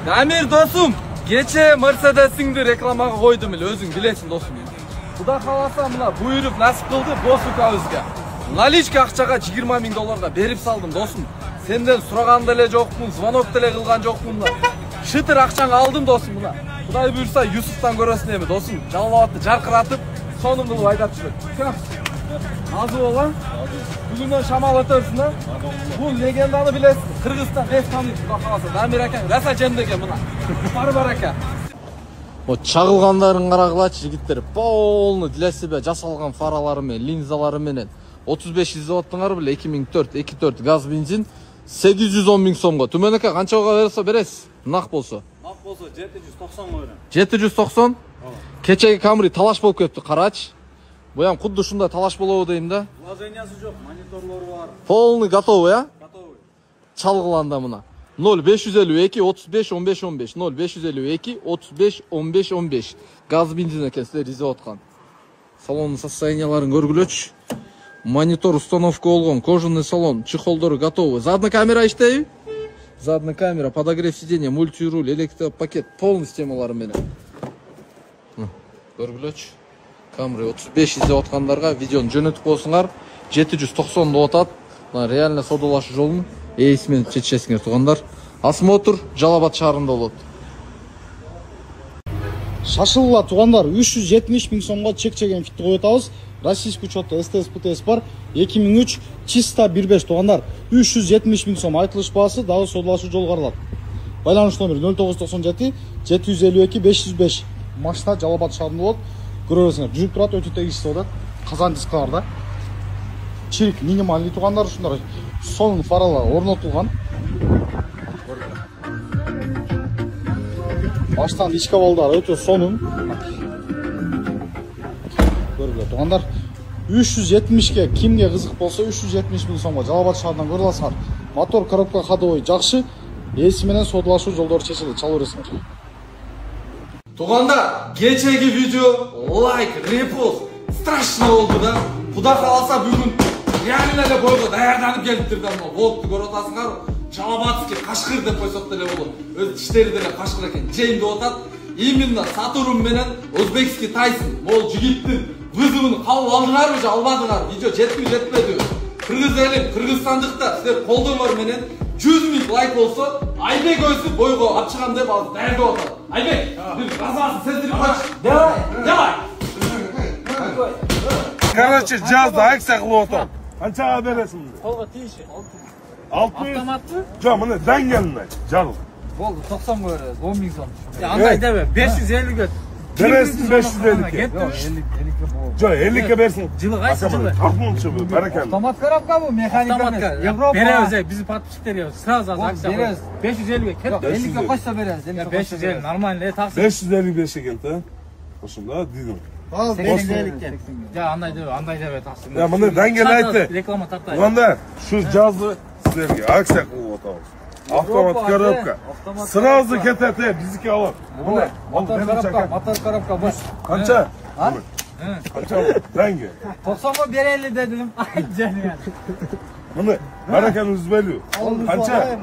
Дамир досum, geçe Mercedes'ingdi reklamaga koydum ele, özün bilesin dostum. Kuda kalasa mına buyurup nasip kıldı Bosuka özge. Nalichka akçaga $20.000 berip saldım dostum. Senden suraganda ele jokmун, звонок деле кылган жокмун. Шытыр акчаңы алдым досум мына. Кудай буйрса Юсуфтан көрөсүн эми досум. Жалбатты жаркыратып, сонун кылып айдап жүрөт. Азы болгон. Бүгүндөн шамал өтөрсүн да. Бул легенданы билесиз. Кыргызстан беш таныйт кудай каласа. Дамир ака, раса жемде экен мына. Бар ака. O çağılganların karagılaç jigitleri polnu для себя жасалган фаралары менен, линзалары менен 35 izle ottыңар биле 2004 2.4 gaz benzin 810.000 сомго. Түмөн ака канчага берсе бересиз? Нак болсо. Нак болсо 790 берем. 790? Кечеги Camry талаш болуп кетти, карач. Буям кудду ушундай талаш болобу дейм да. Вложениясы жок, мониторлору бар. Полный готовый, а? Готовый. Çalgılanda mına. 0552 35 15 15 0552 35 15 15 gaz benzin eкен силер изеп аткан. Салондун состоянияларын көргүлөчү. Монитор установка болгон, кожаный салон, чехолдору готовы. Задняя камера иштейби? Задняя камера, подогрев сиденья, мультируль, электропакет, полный системалары менен. Көргүлөчү. Camry 35 изеп аткандарга видеону жөнөтүп койсуңар. 790 деп атат. Реально содалашуу жолун эйсмен чечесиңер тугандар. Осмотр Жалал-Абад шаарында болот. Шашылла тугандар 370.000 сомго чек чеген фитти коюп атабыз. Российский учетто СТС ПТС бар. 2003 чиста 15 тугандар 370.000 сом айтылыш баасы, дагы содалашуу жол каралат. Байланыш номери 0997 752 505. Машина Жалал-Абад шаарында болот. Көрөсүңөр, жүрүп турат, өтө тегиз болот. Казан диск бар. Чирик минималный тугандар ушундай сонун фаралар орнотулган. Баштан ички балдар өтө сонун. Көргүлө тугандар 370ке кимге кызык болсо 370.000 сомго Жалал-Абад шаарынан көрө аласыңар. Мотор, коробка ходовой жакшы. Эси менен содалашуу жолдору чечилет. Чала бересиңер. Тугандар, кечеги видео лайк, репост страшно болду да. Кудай кааласа бүгүн реально эле бойго даярданып келиптир да. Волкту көрүп атасыңар. Жалал-Абадский Кашкыр деп койсок деле болот. Өз иштери деле Кашкыр экен. Жейм деп атат. Именно Сатурн менен Өзбекский Тайсон. Мол жигиттин вызовун кабыл алдыңарбы же албадыңарбы? Видео жетти жетпеди? Кыргыз элим, Кыргызстандыктар силер колдооңор менен 100.000 лайк болсо, Айбек өсүп бойго алып чыгам деп алып даярдап атат. Айбек, бир разасын сездирип коч. Давай, давай. Короче, жазды акция кылып атам. Канчага бересиң? Колго тийиши. 600. Автоматты? Жок, мына дангелине жарыл. Болду, 90 беребиз, 10.000 сом. Андай дебе, 550ге. Бересиң 550ке. Жок, 50ке болду. Жок, 50ке берсиң. Жылы кайсы жылы? Тартмунчу бу, баракалла. Автомат коробка бу, механик эмес. Европа. Беребиз, биздин подписчиктерге сразу акция беребиз. 550ге кетти. 50ке койсо беребиз. 550 нормально, таксы. 555 экен да. Ошондо дидим. Ал 550ке. Жа андай дебе таксы. Я мына дангел айтты. Реклама тартай. Мында шу жазды силерге акция кылып атабыз. Автомат коробка. Сразу кетет, биздики алат. Мына мотор коробка бош. Канча? Канча? Дангел. 90га берели дедим. Ай жаным. Мына бараканы үзбөлү. Канча?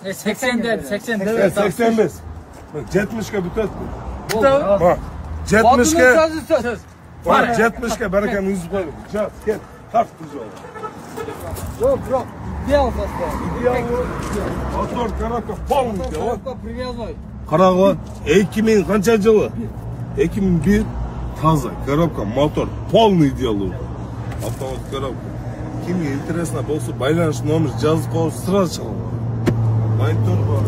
80 dedi, 80 dedi. 85. 70ке бүтөт. Бүтөбү? 70ке. Söz. 70ке бараканы үзүп койлу. Жат, кет. Тарт түзөп. Жоқ, идеал состав. Мотор коробка полный. Коробка привязной. Карагы 2000 канча жылы? 2001 таза коробка, мотор полный идеал. Автомат коробка. Кимге интересно болсо байланыш номер жазып коюп сразу чыгат. Монитор бар.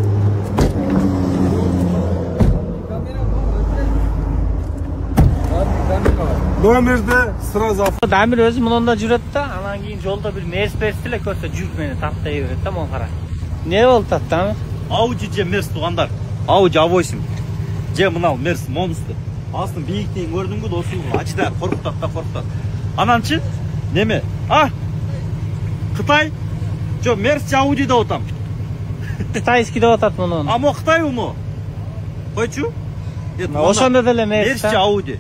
Номерде сразу Дамир өзү мында жүрөт да, анан кийин жолдо бир Мерс эле көрсө жүрүп мени тактай берет да, мону кара. Не болуп атты? Audi же Мерс тугандар. Audi A8. Же мынау Мерс Monster. Астын бийиктигин көрдүңбү досум? Ачыда коркутат. Ананчы неме? Кытай. Жо Мерс же Audi деп атам. Кытайский деп атат муну. А мо Кытай му? Койчу? Ошондо деле Мерс же Audi.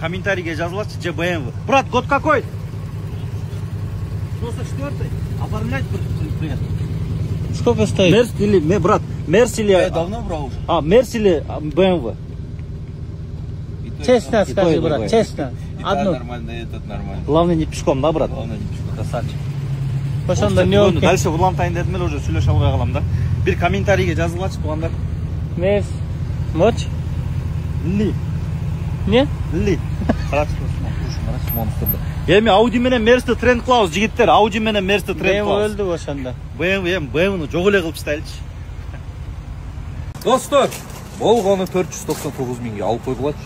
Комментарийге жазылачы, же BMW. Брат, год какой? 94-й. Оформлять приятно. Сколько стоит? Мерс или брат? Мерсили. Давно брал уже? А, Мерсили BMW. Честно И скажи, то, брат, другое. честно. Одну. Нормально, этот нормально. Главное не пешком, да, брат? Главное, не пешком, красавчик. Ошондо не Бүгін болуп дальше улантайын дедім эле, уже сүйлөшө албай калам да. Бир комментарийге жазылгачы туугандар. Мерс. Моч? Ли. Не? Ли. Эми Audi менен Mercedes тренд кылабыз жигиттер. Audi менен Mercedes тренд Мен кылабыз. өлдү ошондо. BMW жок эле кылып таштайлычы. Достор, болгону 499 миңге алып койгулачы.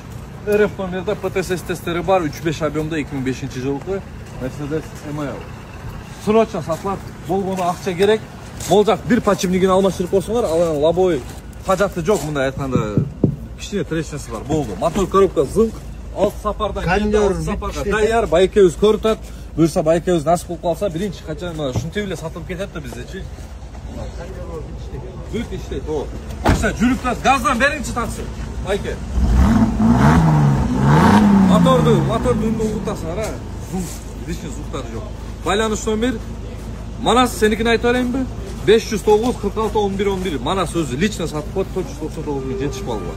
РФ номерде ПТС тесттери бар, 3.5 объемда 2005 жылкы Mercedes EMEO. Срочно сатылат, болгону акча керек. Молжак бир подшипнигин алмаштырып койсоңор, ал лобой кажаты жок, мындай айтканда кичине трешнеси бар, болду. Мотор коробка зыңк, алты сапардан келди, алты сапарга даяр, байкебиз көрүтөт. Буюрса байкебиз насип кылып калса, биринчи качан ушинтип эле сатылып кетет да биздечи. Бүт иштейт, о. Башта жүрүп турат, газдан бериңчи таксы. Байке. Моторду үнүндө угутасыңар, а? Звук, лишний звуктары жок. Байланыш номер Манас сеникini айтып берейинби? 509 46 11 11. Манас өзү лично сатып коет 499 жетиш балл бар.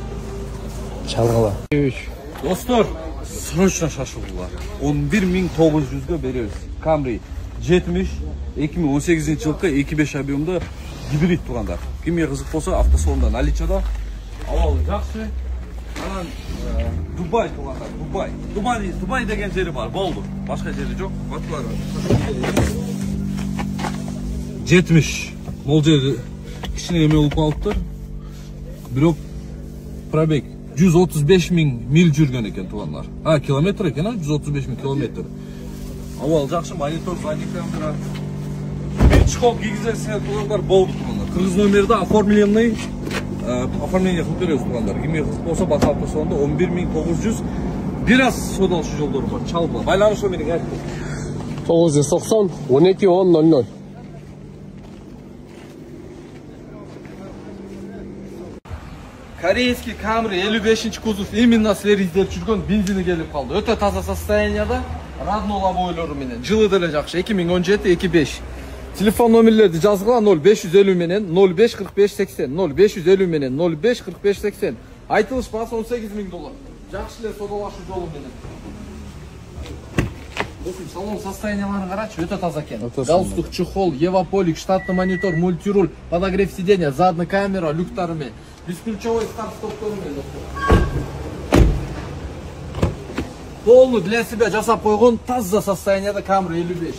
Чалгала. Достор, срочно шашылгыла. 11900га беребиз. Camry 70 2018 жылкы 2.5 объемда гибрид тургандар. Кимге кызык болсо автосалонда наличиеда. Абалы жакшы. Анан Дубай тургандар, Дубай деген жери бар, болду. Башка жери жок. Батылар. 70. Мол жери кичине эме болуп калыптыр. Бирок пробег 135 миң миль жүргөн экен тугандар. Километр экен, 135 миң километр. Абал жакшы, монитор, задний камера. Бир чехол кийгизесиңер тугандар, болду тугандар. Кыргыз номерде оформленный оформление кылып беребиз тугандар. Кимге кызык болсо Бака автосалонунда 11900 бир аз содалышы жолдору бар. Чалгыла. Байланыш номерин айтты. 990 12 10 00. Корейский Camry 55 кузов именно силер издеп жүргөн бензини келип калды. Өтө таза состоянияда, родной лобойлору менен. Жылы деле жакшы, 2017-25. Телефон номерлерди жазгыла 0550 менен 05 45 80, 0550 менен 05 45 80. Айтылыш баасы $18.000. Жакшы эле содалашуу жолу менен. Достум, салон состоянияларын карачы, өтө таза экен. Галстук, чехол, еваполик, штатный монитор, мультируль, подогрев сиденья, задняя камера, люктары менен. Бесключевой старт-стоп менен. Полный для себя жасап койгон таза состоянияда Camry 55.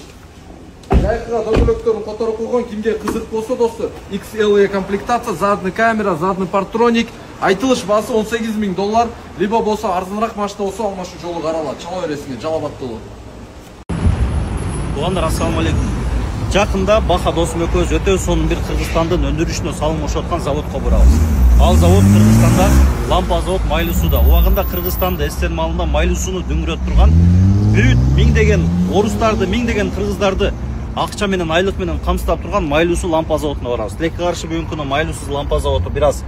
Жайкыга дөңгөлөктөрүн которуп койгон, кимге кызык болсо достор, XLE комплектация, задний камера, задний партроник, айтылыш баасы $18.000, либо болсо арзаныраак машина болсо алмашуу жолу карала, чала бересиңер, Жалал-Абадтылы. Туугандар, ассаламу алейкум. Жакында Баха досум экөөбүз өтө сонун бир Кыргызстандын өндүрүшүнө салым кошуп заводко барабыз. Ал завод Кыргызстанда лампа завод майлуу сууда. Убагында Кыргызстанда эстен малында майлуу сууну дүңгүрөт турган бүт миңдеген орустарды, миңдеген кыргыздарды акча менен, айлык менен камсыздап турган майлуу суу лампа заводуна барабыз. Тилекке каршы бүгүнкү күнү майлуу суу лампа заводу бир аз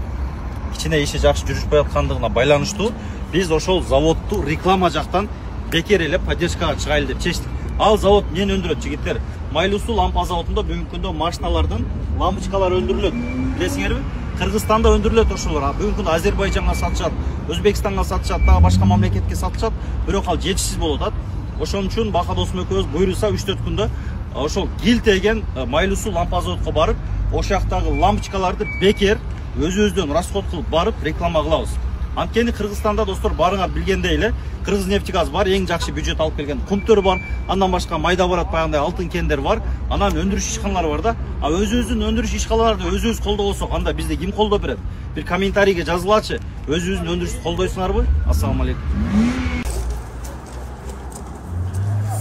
кичине иши жакшы жүрүшпөй аткандыгына байланыштуу биз ошол заводду реклама жактан бекер эле поддержкага чыгайлы деп чечтик. Ал завод эмнени өндүрөт жигиттер? Майлуу суу лампа заводунда бүгүнкү күндө машиналардын лампочкалары өндүрүлөт. Билесиңерби? Кыргызстанда өндүрүлөт ошолор. Бүгүнкү күндө Азербайжанга сатышат, Өзбекстанга сатышат, дагы башка мамлекетке сатышат. Бирок ал жетишсиз болуп атат. Ошон үчүн Бака досум экөөбүз буйруса 3-4 күндө ошол килтеген майлуу суу лампа заводко барып, ошол жактагы лампочкаларды бекер өзүбүздөн расход кылып барып реклама кылабыз. Анткени Кыргызстанда достор барыңар билгендей эле Кыргызнефтегаз бар, эң жакшы бюджет алып келген кумтөр бар, андан башка майда барат баягындай алтын кендер бар, анан өндүрүш ишканалары бар да. Өзүбүздүн өндүрүш ишканаларды өзүбүз колдобосок, анда бизди ким колдоп берет? Бир комментарийге жазылачы. Өзүбүздүн өндүрүштү колдойсуңарбы? Ассаламу алейкум.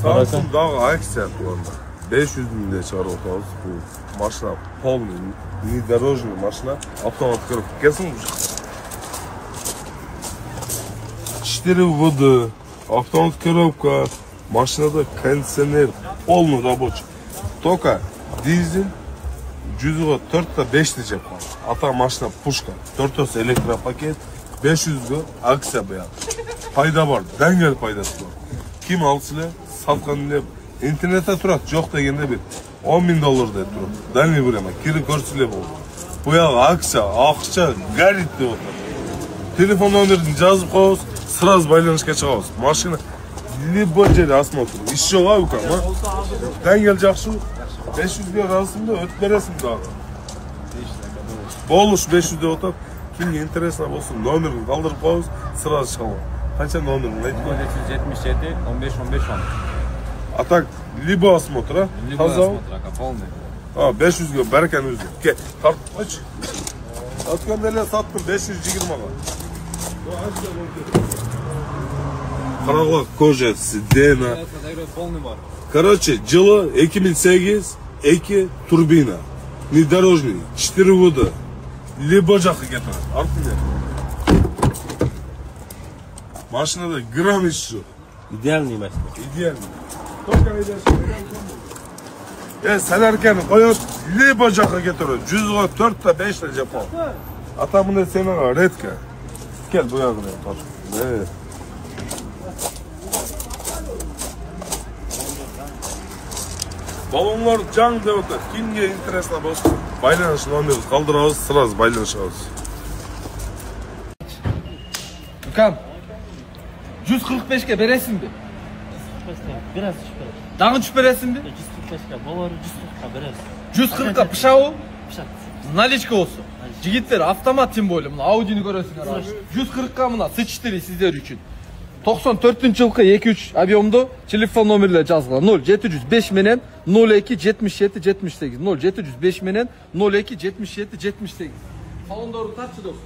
Samsung дагы акция кылганда 500 миңде чыгарып атабыз. Бул машина полный, внедорожный машина, автомат коробка. Келсең бу жакта. 4 воды, автомат коробка, машинада кондиционер, полный рабочий. Только дизель, 4-5 жеп калды. Ата машина пушка, 4 электропакет, 500 акция баягы. Пайда бар, дәңгел пайдасы бар. Ким алса эле, саткан эле, интернетте турат, жок дегенде бир $10.000 деп турат. Дәңгел бирема, кирип көрсө эле болду. Buyağı akça, garit de otur. Telefon numarini жазып koyuz, sırası baylanışka çıkıyoruz. Maşina libo jeri asмотр. İş yok abi Ukam, ha? Den gel jakşı, 500 diye razısın da ötüp veresin daha. Boluş 500 diye otur. Kimge interesna olsun, numarini kaldırıp koyuz, sırası çıkalım. Kaça numarini? 477 15 15 10. Atak libo asмотр, ha? Libo asмотр, полный. Ha 500 diyor, berken özü. Gel, tart, aç. Atkan dele sattım 520'a. Karagla kojesi, DNA. Полный var. Короче, жылы 2008, 2 турбина. Внедорожный, 4 года. Либо жақы кетір. Артын не? Машинада грамм еш жоқ. Идеальный мастер. Идеальный. Только sen erken koyup libo жақы кетір. 100'a 4 та 5 та жапал. Atamın seni redke. Gel bu yardım et. Evet. Balonlar can devlet. Kimge interesna bolsun. Baylanış numarası kaldırağız, sırası baylanışağız. Ukam. 145'ke beresin mi? Biraz şüpheli. Dağın çüperesin mi? 145'ka, bolori 140'ka biraz. 140'ka pışağı, Pişat. наличка olsun. Jigitler avtomat tüm boylu mına Audi'ni görüyorsunuz. 140'ka mına sıçtırı sizler için. 94-жылғы 2-3 объемды телефon номерлері жазылған 0705 менен 02 77 78 0705 менен 02 77 78. Салондору тартшы достор.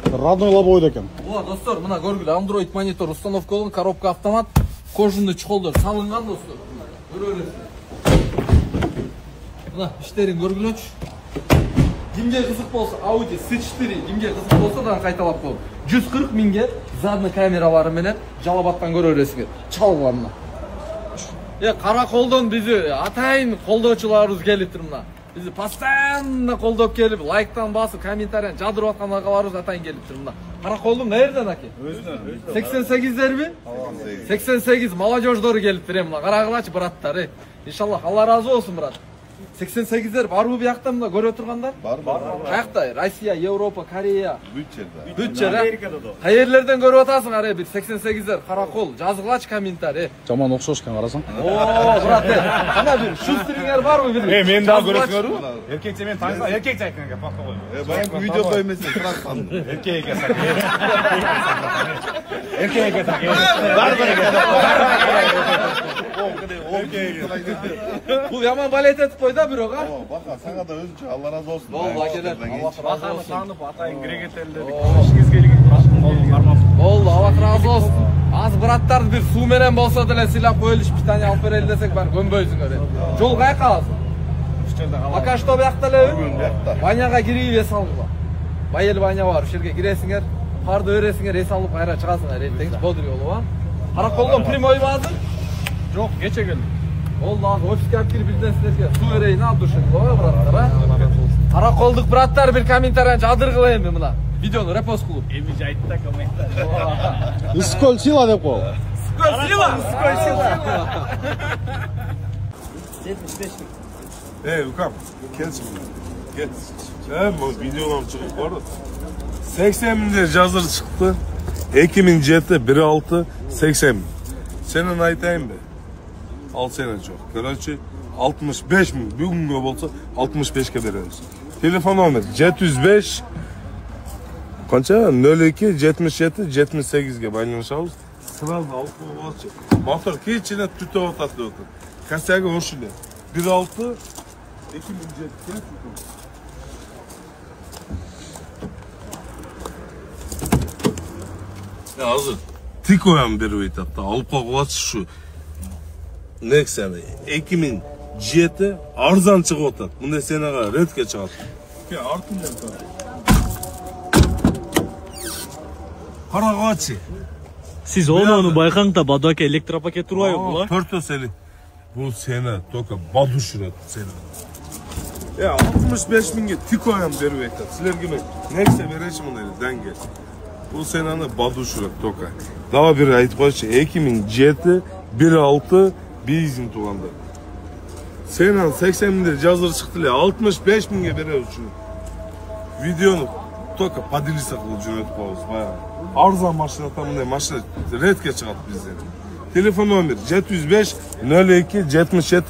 Родной лобовой екен. Ола достор, мына көргүлө Android монитор установкаланган, коробка автомат, кожаный чехолдор салынган достор. Көрөрсүздөр. Мына иштерин көргүлөчү. Kimge kızık bolsa Audi S4, kimge kızık bolsa da kaytalap koyun. 140 minge zadni kameraları menen Жалабаттан көрөрсүңөр. Çalганына. Караколдон бизи атайын колдоочуларыбыз келиптир мына. Bizi постоянно колдоп келип, лайктан басып, комментариян жадырып аткан агаларыбыз атайын келиптир мына. Караколдун нерден аке? 88'lerби? 88 молодежьдору келиптир мына. Карагылачы браттар. Иншаллах, Алла разы болсун брат. 88'ler бар bu buyakta mı görüyor turganlar? Var. Kayakta? Rusya, Avrupa, Koreya. Bütçe. Hayırlardan görüyor otasın araya bir 88'ler karakol. Жазgılaç komentar. Жаман окшош экен карасаң. Oo, brat. Ana bir şustringer var mı bir? Men daha görüyorum. Erkekçe men tanısa erkekçe aytkanга pakka koyma. Ben video koymasın, bırakmam. Erkekçe sak. Erkekçe sak. Bu yaman balet etip koydu bir oğa. Baka sana da özünce Allah razı olsun. Vallahi keler. Allah razı olsun. Tanıp atayın gregetelleri. İşiniz gelген başın karmap. Oldu, Allah razı olsun. Az bratlar bir su menen bolsa da silah koyuluş bir tane alıp verelim desek ben gömböysün öyle. Жол кай каласың? Пока что бuyakta леви. Баняга кирип эс алгыла. Байел баня бар, ошол жерге киресиңер, карды өресиңер, эс алып кайра чыгасыңар, эртең бодри болуп, а? Караколдон прямой баазы? Жок, кече келдим. Oldu abi, ofisке alып кирип бирден силерге суу берейин ал душун, ой браттар, а? Караколдук браттар бир комментариян жадыргыла эми мына. Видеону репост кылып. Эми жайтта комментарий. Исколь сила деп кой. Сколь сила! 75'lik. Ukam, gelsin. Gel. Bu videolar çıkıp var. 80'de yazır çıktı. 2007 1.6 80. Senin aytayım be. Al sene çok. Короче 65 mi? Bugün olsa 65'ke veririz. Telefon numarı 705 Kança 02 77 78'ge baylanışabız. Sırada alıp olacak. Motor keçine tüte otatlı otur. Kasyaga oşule. 1.6 2007'ke Ya hazır. Tik oyan bir veytatta. Alıp olacak şu. Nexen 2007 arzan çıkıp otat. Bunda senaga redke çıkart. Ya artın yapar. Karagaçı. Siz onu bayqаңда бадоке электропакет турбайбы була? Төртө сени. Bu sene toka baduşurat sene. Ya 65 minge tikoyan berip aytат. Sizlerge men nekse berечи мындай деңге. Bu seneni baduşurat toka. Daha bir aytıp koyçu 2007 1.6 bizim tuğanda. Senin 80 bin lira yazır çıktı le 65 binge bereriz şunu. Videonu toka padili saklı cüneyt pauz bayağı. Arıza maşına tamamda maşına redke çıkarttı bizden. Telefon numara 705 02 77